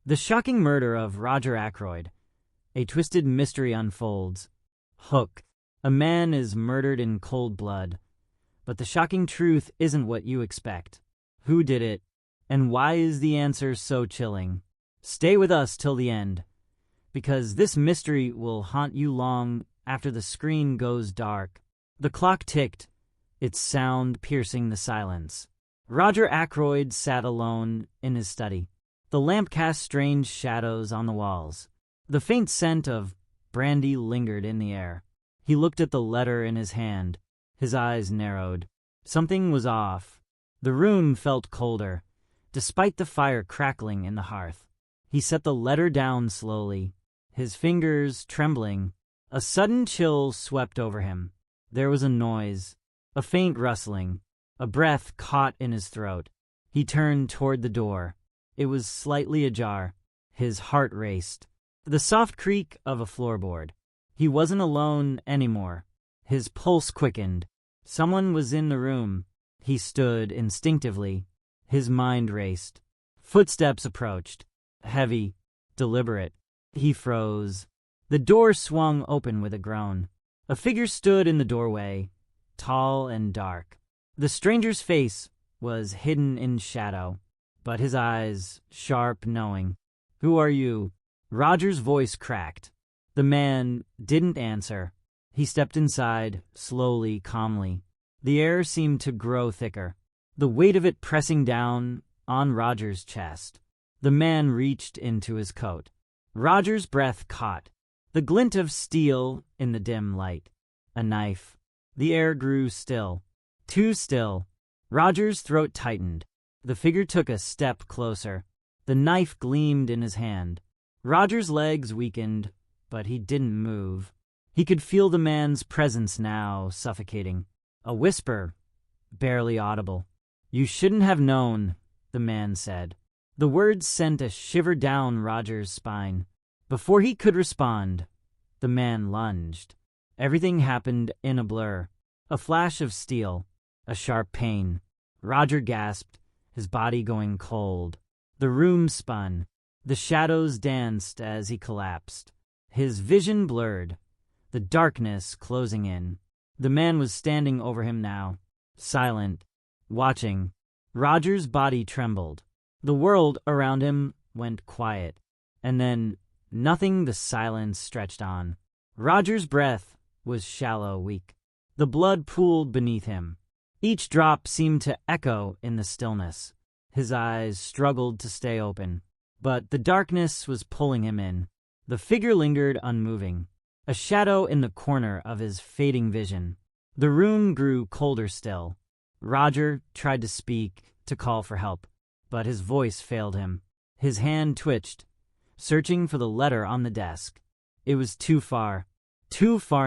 The shocking murder of Roger Ackroyd. A twisted mystery unfolds. Hook. A man is murdered in cold blood. But the shocking truth isn't what you expect. Who did it? And why is the answer so chilling? Stay with us till the end, because this mystery will haunt you long after the screen goes dark. The clock ticked, its sound piercing the silence. Roger Ackroyd sat alone in his study. The lamp cast strange shadows on the walls. The faint scent of brandy lingered in the air. He looked at the letter in his hand. His eyes narrowed. Something was off. The room felt colder, despite the fire crackling in the hearth. He set the letter down slowly, his fingers trembling. A sudden chill swept over him. There was a noise, a faint rustling. A breath caught in his throat. He turned toward the door. It was slightly ajar. His heart raced. The soft creak of a floorboard. He wasn't alone anymore. His pulse quickened. Someone was in the room. He stood instinctively. His mind raced. Footsteps approached. Heavy, deliberate. He froze. The door swung open with a groan. A figure stood in the doorway, tall and dark. The stranger's face was hidden in shadow, but his eyes sharp, knowing. "Who are you?" Roger's voice cracked. The man didn't answer. He stepped inside, slowly, calmly. The air seemed to grow thicker, the weight of it pressing down on Roger's chest. The man reached into his coat. Roger's breath caught. The glint of steel in the dim light. A knife. The air grew still. Too still. Roger's throat tightened. The figure took a step closer. The knife gleamed in his hand. Roger's legs weakened, but he didn't move. He could feel the man's presence now, suffocating. A whisper, barely audible. "You shouldn't have known," the man said. The words sent a shiver down Roger's spine. Before he could respond, the man lunged. Everything happened in a blur. A flash of steel, a sharp pain. Roger gasped, his body going cold. The room spun. The shadows danced as he collapsed. His vision blurred, the darkness closing in. The man was standing over him now, silent, watching. Roger's body trembled. The world around him went quiet. And then, nothing, the silence stretched on. Roger's breath was shallow, weak. The blood pooled beneath him. Each drop seemed to echo in the stillness. His eyes struggled to stay open, but the darkness was pulling him in. The figure lingered unmoving, a shadow in the corner of his fading vision. The room grew colder still. Roger tried to speak, to call for help, but his voice failed him. His hand twitched, searching for the letter on the desk. It was too far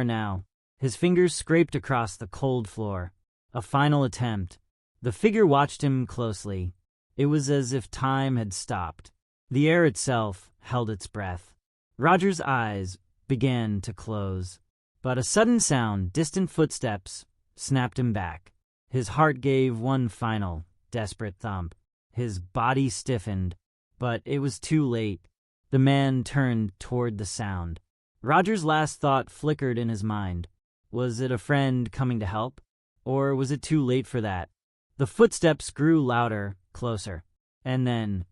now. His fingers scraped across the cold floor. A final attempt. The figure watched him closely. It was as if time had stopped. The air itself held its breath. Roger's eyes began to close, but a sudden sound, distant footsteps, snapped him back. His heart gave one final, desperate thump. His body stiffened, but it was too late. The man turned toward the sound. Roger's last thought flickered in his mind. Was it a friend coming to help? Or was it too late for that? The footsteps grew louder, closer. And then,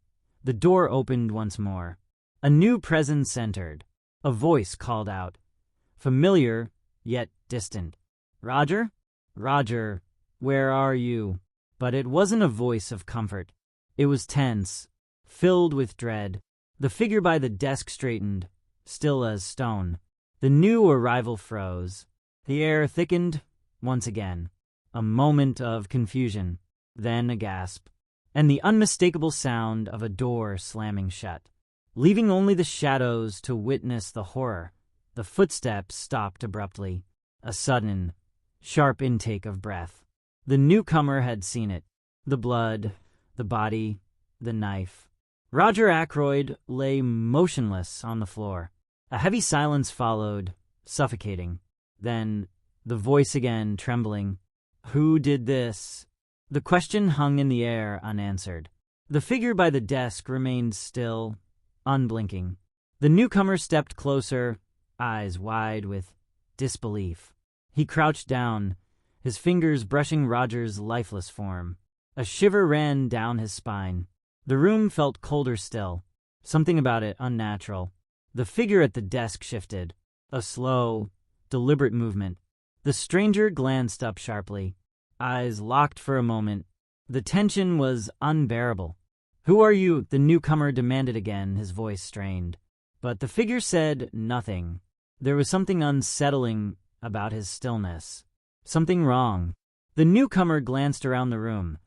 the door opened once more. A new presence entered. A voice called out. Familiar, yet distant. "Roger? Roger, where are you?" But it wasn't a voice of comfort. It was tense, filled with dread. The figure by the desk straightened, still as stone. The new arrival froze. The air thickened once again. A moment of confusion, then a gasp, and the unmistakable sound of a door slamming shut. Leaving only the shadows to witness the horror, the footsteps stopped abruptly. A sudden, sharp intake of breath. The newcomer had seen it. The blood, the body, the knife. Roger Ackroyd lay motionless on the floor. A heavy silence followed, suffocating. Then, the voice again, trembling. "Who did this?" The question hung in the air unanswered. The figure by the desk remained still, unblinking. The newcomer stepped closer, eyes wide with disbelief. He crouched down, his fingers brushing Roger's lifeless form. A shiver ran down his spine. The room felt colder still, something about it unnatural. The figure at the desk shifted, a slow, deliberate movement. The stranger glanced up sharply, eyes locked for a moment. The tension was unbearable. "Who are you?" the newcomer demanded again, his voice strained. But the figure said nothing. There was something unsettling about his stillness. Something wrong. The newcomer glanced around the room,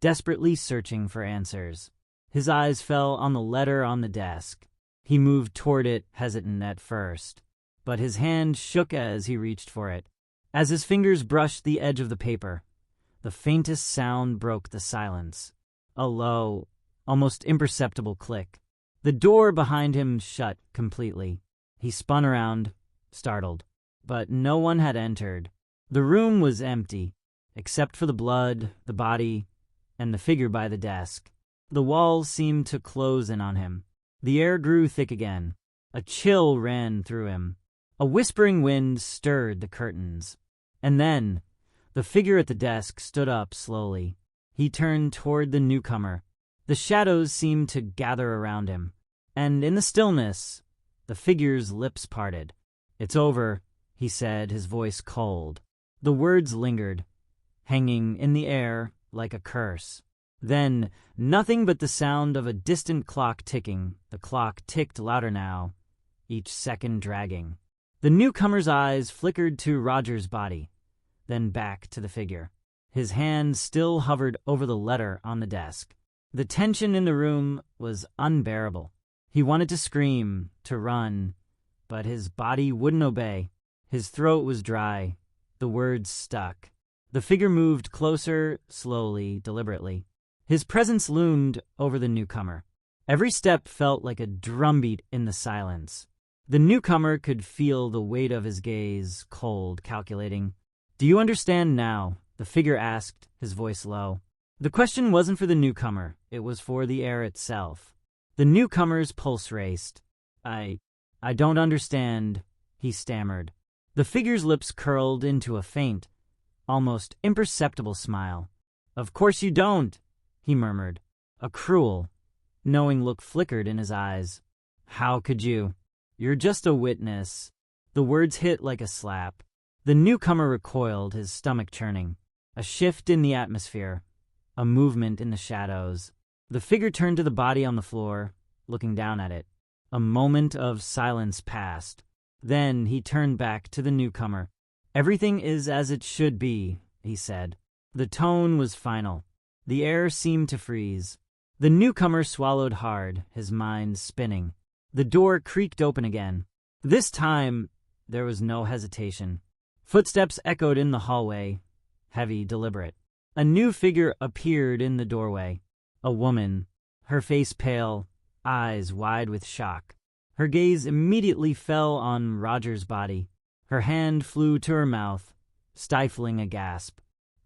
desperately searching for answers. His eyes fell on the letter on the desk. He moved toward it, hesitant at first, but his hand shook as he reached for it. As his fingers brushed the edge of the paper, the faintest sound broke the silence. A low, almost imperceptible click. The door behind him shut completely. He spun around, startled, but no one had entered. The room was empty, except for the blood, the body, and the figure by the desk. The walls seemed to close in on him. The air grew thick again. A chill ran through him. A whispering wind stirred the curtains. And then, the figure at the desk stood up slowly. He turned toward the newcomer. The shadows seemed to gather around him, and in the stillness, the figure's lips parted. "It's over," he said, his voice cold. The words lingered, hanging in the air like a curse. Then, nothing but the sound of a distant clock ticking. The clock ticked louder now, each second dragging. The newcomer's eyes flickered to Roger's body, then back to the figure. His hand still hovered over the letter on the desk. The tension in the room was unbearable. He wanted to scream, to run, but his body wouldn't obey. His throat was dry. The words stuck. The figure moved closer, slowly, deliberately. His presence loomed over the newcomer. Every step felt like a drumbeat in the silence. The newcomer could feel the weight of his gaze, cold, calculating. "Do you understand now?" the figure asked, his voice low. The question wasn't for the newcomer. It was for the air itself. The newcomer's pulse raced. I don't understand," he stammered. The figure's lips curled into a faint, almost imperceptible smile. "Of course you don't," he murmured. A cruel, knowing look flickered in his eyes. "How could you? You're just a witness." The words hit like a slap. The newcomer recoiled, his stomach churning. A shift in the atmosphere, a movement in the shadows. The figure turned to the body on the floor, looking down at it. A moment of silence passed. Then he turned back to the newcomer. "Everything is as it should be," he said. The tone was final. The air seemed to freeze. The newcomer swallowed hard, his mind spinning. The door creaked open again. This time, there was no hesitation. Footsteps echoed in the hallway, heavy, deliberate. A new figure appeared in the doorway. A woman, her face pale, eyes wide with shock. Her gaze immediately fell on Roger's body. Her hand flew to her mouth, stifling a gasp.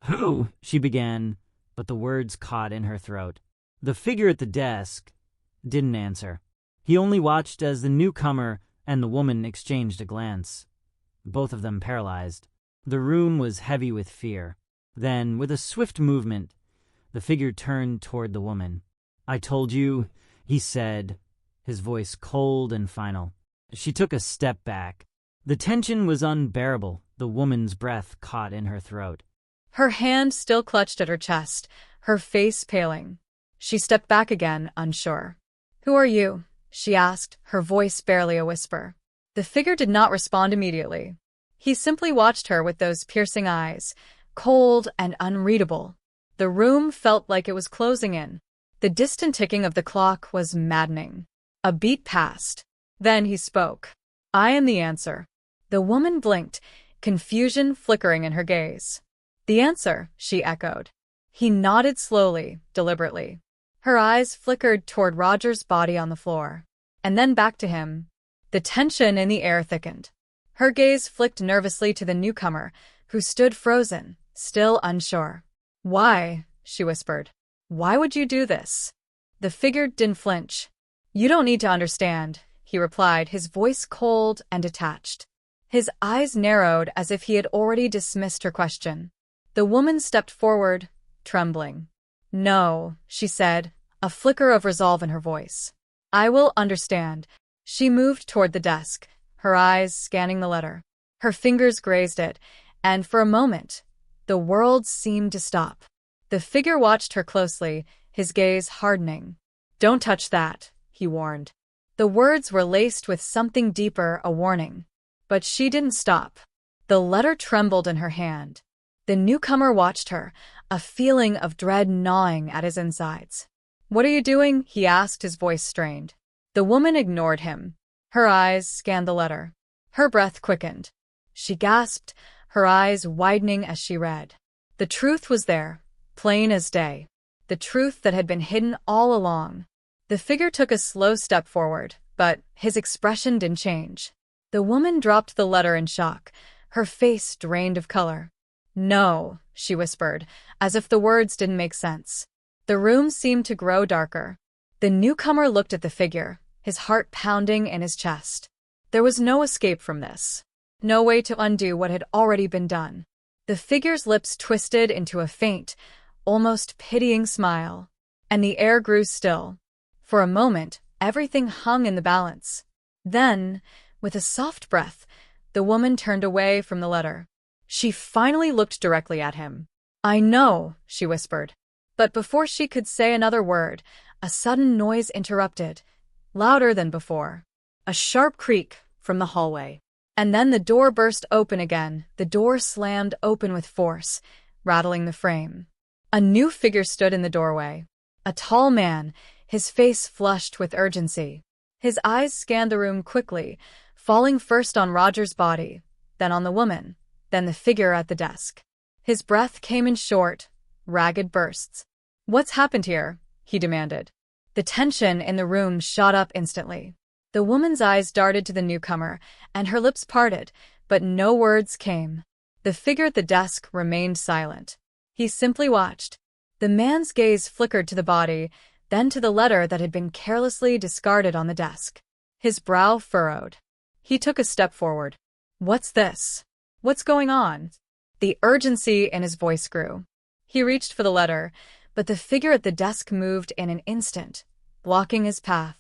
"Who?" she began, but the words caught in her throat. The figure at the desk didn't answer. He only watched as the newcomer and the woman exchanged a glance, both of them paralyzed. The room was heavy with fear. Then, with a swift movement, the figure turned toward the woman. "I told you," he said, his voice cold and final. She took a step back. The tension was unbearable. The woman's breath caught in her throat. Her hand still clutched at her chest, her face paling. She stepped back again, unsure. "Who are you?" she asked, her voice barely a whisper. The figure did not respond immediately. He simply watched her with those piercing eyes, cold and unreadable. The room felt like it was closing in. The distant ticking of the clock was maddening. A beat passed. Then he spoke. "I am the answer." The woman blinked, confusion flickering in her gaze. "The answer," she echoed. He nodded slowly, deliberately. Her eyes flickered toward Roger's body on the floor, and then back to him. The tension in the air thickened. Her gaze flicked nervously to the newcomer, who stood frozen, still unsure. "Why?" she whispered. "Why would you do this?" The figure didn't flinch. You don't need to understand, he replied, his voice cold and detached. His eyes narrowed as if he had already dismissed her question. The woman stepped forward, trembling. No, she said, a flicker of resolve in her voice. I will understand. She moved toward the desk, her eyes scanning the letter. Her fingers grazed it, and for a moment, the world seemed to stop. The figure watched her closely, his gaze hardening. Don't touch that, he warned. The words were laced with something deeper, a warning. But she didn't stop. The letter trembled in her hand. The newcomer watched her, a feeling of dread gnawing at his insides. What are you doing? He asked, his voice strained. The woman ignored him. Her eyes scanned the letter. Her breath quickened. She gasped, her eyes widening as she read. The truth was there, plain as day. The truth that had been hidden all along. The figure took a slow step forward, but his expression didn't change. The woman dropped the letter in shock, her face drained of color. No, she whispered, as if the words didn't make sense. The room seemed to grow darker. The newcomer looked at the figure, his heart pounding in his chest. There was no escape from this. No way to undo what had already been done. The figure's lips twisted into a faint, almost pitying smile, and the air grew still. For a moment, everything hung in the balance. Then, with a soft breath, the woman turned away from the letter. She finally looked directly at him. I know, she whispered. But before she could say another word, a sudden noise interrupted, louder than before. A sharp creak from the hallway. And then the door burst open again, the door slammed open with force, rattling the frame. A new figure stood in the doorway. A tall man, his face flushed with urgency. His eyes scanned the room quickly, falling first on Roger's body, then on the woman, then the figure at the desk. His breath came in short, ragged bursts. What's happened here? He demanded. The tension in the room shot up instantly. The woman's eyes darted to the newcomer, and her lips parted, but no words came. The figure at the desk remained silent. He simply watched. The man's gaze flickered to the body, then to the letter that had been carelessly discarded on the desk. His brow furrowed. He took a step forward. What's this? What's going on? The urgency in his voice grew. He reached for the letter, but the figure at the desk moved in an instant, blocking his path.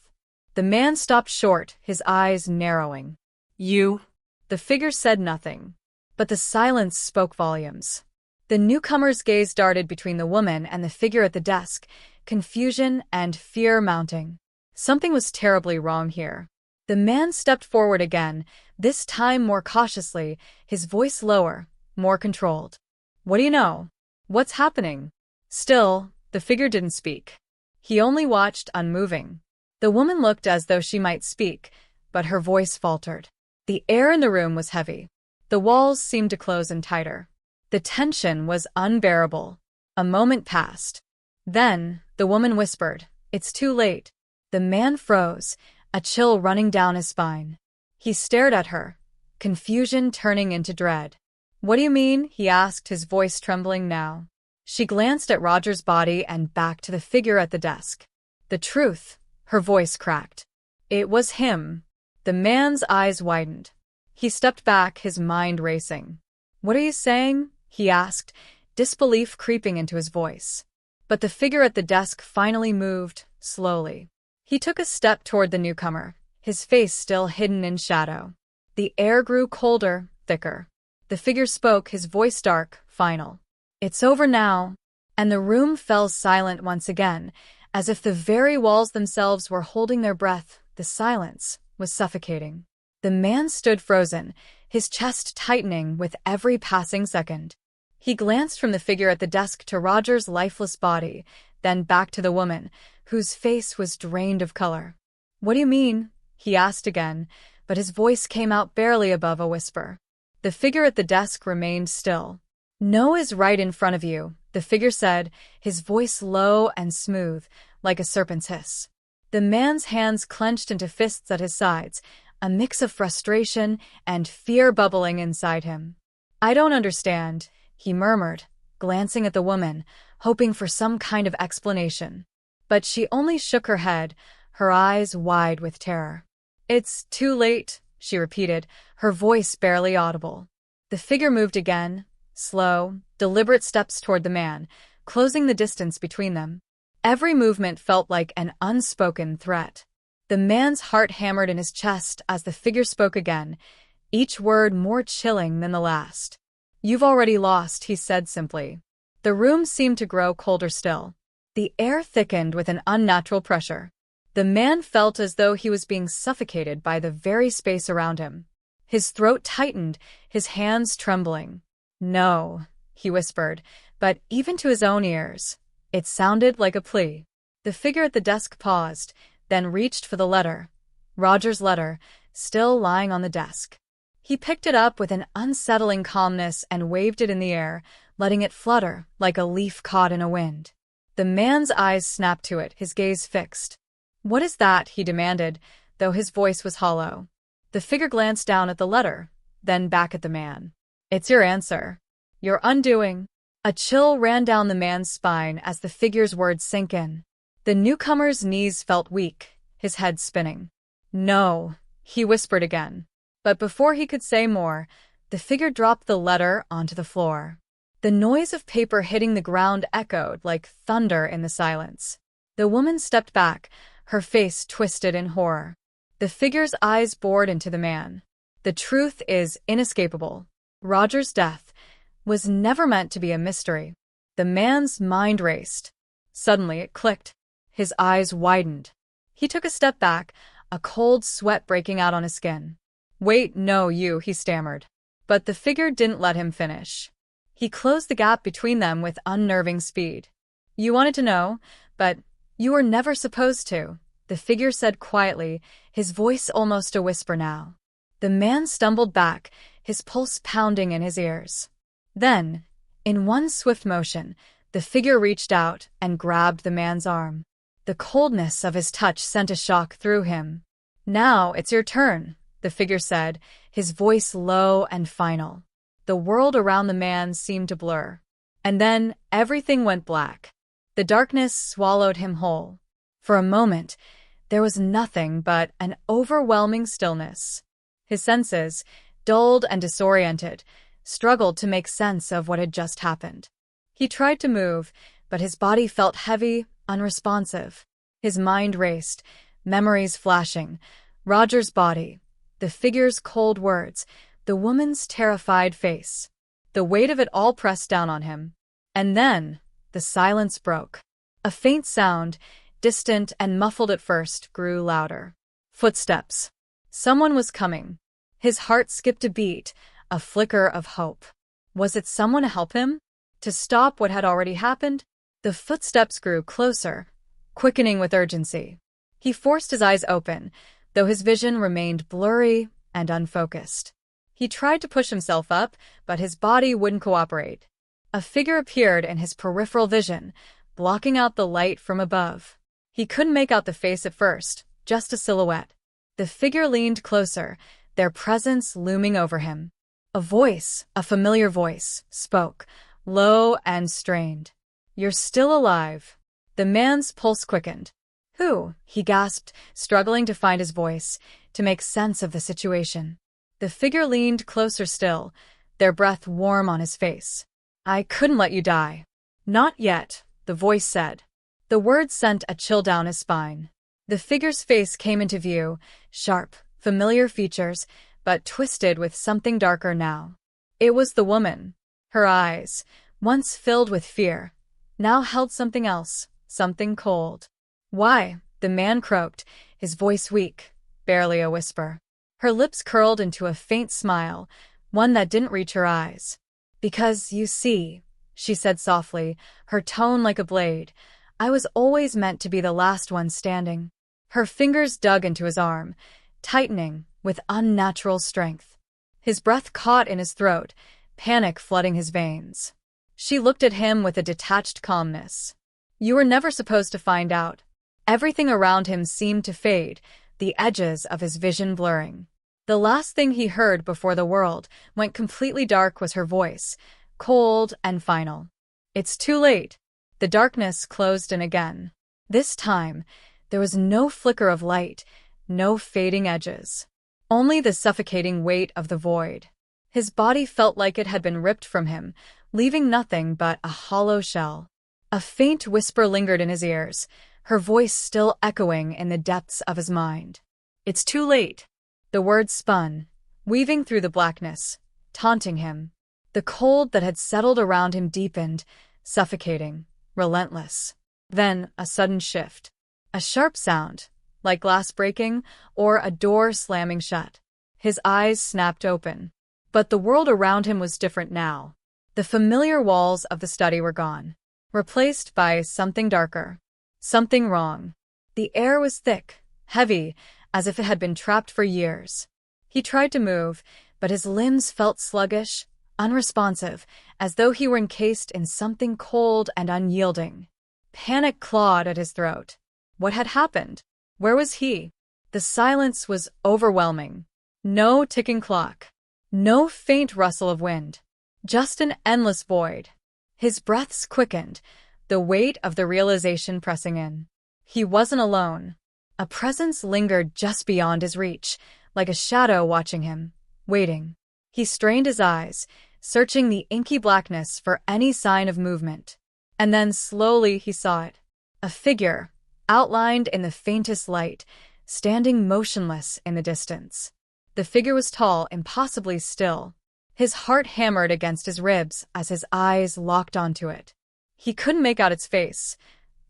The man stopped short, his eyes narrowing. You? The figure said nothing, but the silence spoke volumes. The newcomer's gaze darted between the woman and the figure at the desk, confusion and fear mounting. Something was terribly wrong here. The man stepped forward again, this time more cautiously, his voice lower, more controlled. What do you know? What's happening? Still, the figure didn't speak. He only watched, unmoving. The woman looked as though she might speak, but her voice faltered. The air in the room was heavy. The walls seemed to close in tighter. The tension was unbearable. A moment passed. Then, the woman whispered, "It's too late." The man froze, a chill running down his spine. He stared at her, confusion turning into dread. "What do you mean?" he asked, his voice trembling now. She glanced at Roger's body and back to the figure at the desk. The truth, her voice cracked. It was him. The man's eyes widened. He stepped back, his mind racing. "What are you saying?" he asked, disbelief creeping into his voice. But the figure at the desk finally moved, slowly. He took a step toward the newcomer, his face still hidden in shadow. The air grew colder, thicker. The figure spoke, his voice dark, final. "It's over now." And the room fell silent once again, as if the very walls themselves were holding their breath. The silence was suffocating. The man stood frozen, his chest tightening with every passing second. He glanced from the figure at the desk to Roger's lifeless body, then back to the woman, whose face was drained of color. "What do you mean?" he asked again, but his voice came out barely above a whisper. The figure at the desk remained still. "No is right in front of you," the figure said, his voice low and smooth, like a serpent's hiss. The man's hands clenched into fists at his sides, a mix of frustration and fear bubbling inside him. "I don't understand," he murmured, glancing at the woman, hoping for some kind of explanation. But she only shook her head, her eyes wide with terror. "It's too late," she repeated, her voice barely audible. The figure moved again, slow, deliberate steps toward the man, closing the distance between them. Every movement felt like an unspoken threat. The man's heart hammered in his chest as the figure spoke again, each word more chilling than the last. "You've already lost," he said simply. The room seemed to grow colder still. The air thickened with an unnatural pressure. The man felt as though he was being suffocated by the very space around him. His throat tightened, his hands trembling. "No," he whispered, but even to his own ears, it sounded like a plea. The figure at the desk paused, then reached for the letter. Roger's letter, still lying on the desk. He picked it up with an unsettling calmness and waved it in the air, letting it flutter like a leaf caught in a wind. The man's eyes snapped to it, his gaze fixed. "What is that?" he demanded, though his voice was hollow. The figure glanced down at the letter, then back at the man. "It's your answer. Your undoing." A chill ran down the man's spine as the figure's words sank in. The newcomer's knees felt weak, his head spinning. "No," he whispered again. But before he could say more, the figure dropped the letter onto the floor. The noise of paper hitting the ground echoed like thunder in the silence. The woman stepped back, her face twisted in horror. The figure's eyes bored into the man. "The truth is inescapable. Roger's death was never meant to be a mystery." The man's mind raced. Suddenly it clicked. His eyes widened. He took a step back, a cold sweat breaking out on his skin. "Wait, no, you," he stammered. But the figure didn't let him finish. He closed the gap between them with unnerving speed. "You wanted to know, but you were never supposed to," the figure said quietly, his voice almost a whisper now. The man stumbled back, his pulse pounding in his ears. Then, in one swift motion, the figure reached out and grabbed the man's arm. The coldness of his touch sent a shock through him. "Now it's your turn," the figure said, his voice low and final. The world around the man seemed to blur. And then everything went black. The darkness swallowed him whole. For a moment, there was nothing but an overwhelming stillness. His senses, dulled and disoriented, struggled to make sense of what had just happened. He tried to move, but his body felt heavy, unresponsive. His mind raced, memories flashing. Roger's body, the figure's cold words, the woman's terrified face. The weight of it all pressed down on him. And then, the silence broke. A faint sound, distant and muffled at first, grew louder. Footsteps. Someone was coming. His heart skipped a beat, a flicker of hope. Was it someone to help him? To stop what had already happened? The footsteps grew closer, quickening with urgency. He forced his eyes open, though his vision remained blurry and unfocused. He tried to push himself up, but his body wouldn't cooperate. A figure appeared in his peripheral vision, blocking out the light from above. He couldn't make out the face at first, just a silhouette. The figure leaned closer, their presence looming over him. A voice, a familiar voice, spoke, low and strained. "You're still alive." The man's pulse quickened. "Who?" he gasped, struggling to find his voice, to make sense of the situation. The figure leaned closer still, their breath warm on his face. "I couldn't let you die." "Not yet," the voice said. The words sent a chill down his spine. The figure's face came into view, sharp, familiar features, but twisted with something darker now. It was the woman. Her eyes, once filled with fear, now held something else, something cold. "Why?" the man croaked, his voice weak, barely a whisper. Her lips curled into a faint smile, one that didn't reach her eyes. "Because, you see," she said softly, her tone like a blade, "I was always meant to be the last one standing." Her fingers dug into his arm, tightening with unnatural strength. His breath caught in his throat, panic flooding his veins. She looked at him with a detached calmness. "You were never supposed to find out." Everything around him seemed to fade, the edges of his vision blurring. The last thing he heard before the world went completely dark was her voice, cold and final. "It's too late." The darkness closed in again. This time, There was no flicker of light, no fading edges. Only the suffocating weight of the void. His body felt like it had been ripped from him, leaving nothing but a hollow shell. A faint whisper lingered in his ears, her voice still echoing in the depths of his mind. "It's too late." The words spun, weaving through the blackness, taunting him. The cold that had settled around him deepened, suffocating, relentless. Then a sudden shift. A sharp sound, like glass breaking or a door slamming shut. His eyes snapped open. But the world around him was different now. The familiar walls of the study were gone, replaced by something darker. Something wrong. The air was thick, heavy, as if it had been trapped for years. He tried to move, but his limbs felt sluggish, unresponsive, as though he were encased in something cold and unyielding. Panic clawed at his throat. What had happened? Where was he? The silence was overwhelming. No ticking clock. No faint rustle of wind. Just an endless void. His breaths quickened, the weight of the realization pressing in. He wasn't alone. A presence lingered just beyond his reach, like a shadow watching him, waiting. He strained his eyes, searching the inky blackness for any sign of movement. And then slowly he saw it. A figure, outlined in the faintest light, standing motionless in the distance. The figure was tall, impossibly still. His heart hammered against his ribs as his eyes locked onto it. He couldn't make out its face,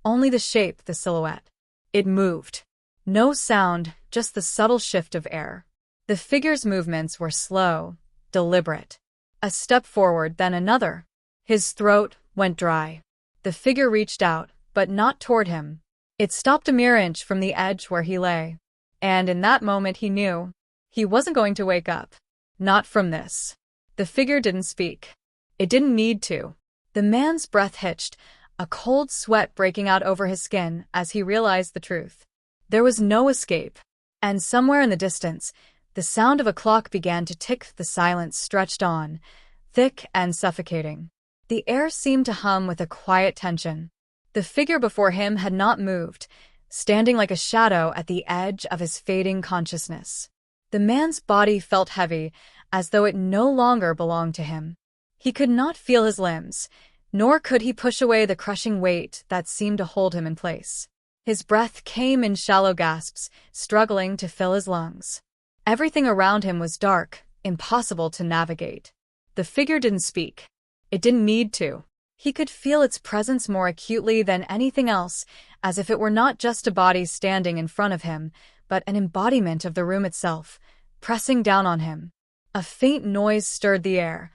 only the shape, the silhouette. It moved. No sound, just the subtle shift of air. The figure's movements were slow, deliberate. A step forward, then another. His throat went dry. The figure reached out, but not toward him. It stopped a mere inch from the edge where he lay. And in that moment he knew. He wasn't going to wake up. Not from this. The figure didn't speak. It didn't need to. The man's breath hitched, a cold sweat breaking out over his skin as he realized the truth. There was no escape. And somewhere in the distance, the sound of a clock began to tick. The silence stretched on, thick and suffocating. The air seemed to hum with a quiet tension. The figure before him had not moved, standing like a shadow at the edge of his fading consciousness. The man's body felt heavy, as though it no longer belonged to him. He could not feel his limbs, nor could he push away the crushing weight that seemed to hold him in place. His breath came in shallow gasps, struggling to fill his lungs. Everything around him was dark, impossible to navigate. The figure didn't speak. It didn't need to. He could feel its presence more acutely than anything else, as if it were not just a body standing in front of him, but an embodiment of the room itself, pressing down on him. A faint noise stirred the air,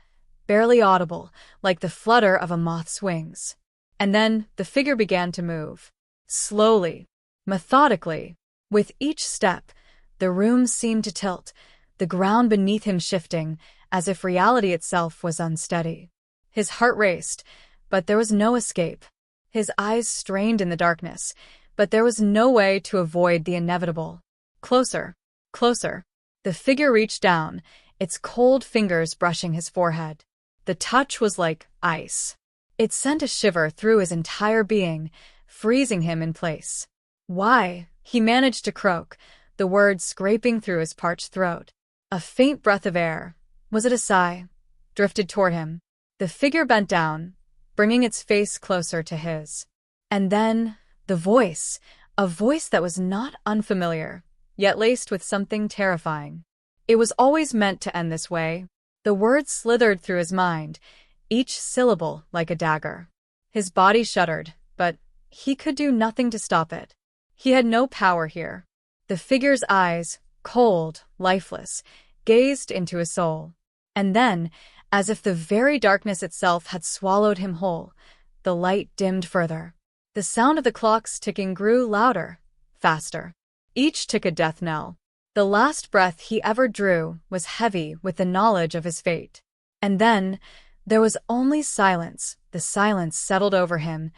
barely audible, like the flutter of a moth's wings. And then the figure began to move. Slowly, methodically. With each step, the room seemed to tilt, the ground beneath him shifting, as if reality itself was unsteady. His heart raced, but there was no escape. His eyes strained in the darkness, but there was no way to avoid the inevitable. Closer, closer. The figure reached down, its cold fingers brushing his forehead. The touch was like ice. It sent a shiver through his entire being, freezing him in place. "Why?" he managed to croak, the words scraping through his parched throat. A faint breath of air, was it a sigh, drifted toward him. The figure bent down, bringing its face closer to his. And then, the voice, a voice that was not unfamiliar, yet laced with something terrifying. It was always meant to end this way. The words slithered through his mind, each syllable like a dagger. His body shuddered, but he could do nothing to stop it. He had no power here. The figure's eyes, cold, lifeless, gazed into his soul. And then, as if the very darkness itself had swallowed him whole, the light dimmed further. The sound of the clock's ticking grew louder, faster. Each tick a death knell. The last breath he ever drew was heavy with the knowledge of his fate. And then, there was only silence. The silence settled over him,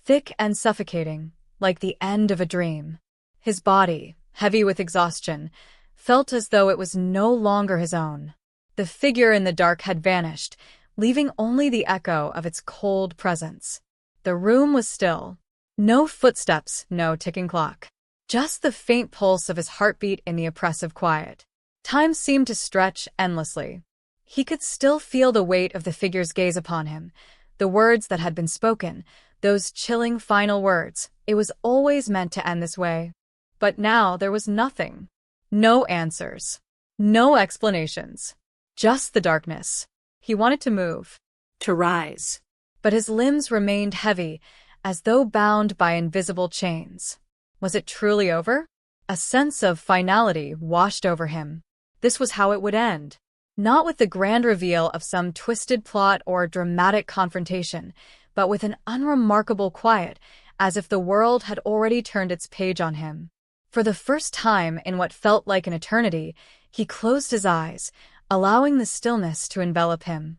thick and suffocating, like the end of a dream. His body, heavy with exhaustion, felt as though it was no longer his own. The figure in the dark had vanished, leaving only the echo of its cold presence. The room was still. No footsteps, no ticking clock. Just the faint pulse of his heartbeat in the oppressive quiet. Time seemed to stretch endlessly. He could still feel the weight of the figure's gaze upon him, the words that had been spoken, those chilling final words. It was always meant to end this way. But now there was nothing. No answers. No explanations. Just the darkness. He wanted to move. To rise. But his limbs remained heavy, as though bound by invisible chains. Was it truly over? A sense of finality washed over him. This was how it would end. Not with the grand reveal of some twisted plot or dramatic confrontation, but with an unremarkable quiet, as if the world had already turned its page on him. For the first time in what felt like an eternity, he closed his eyes, allowing the stillness to envelop him.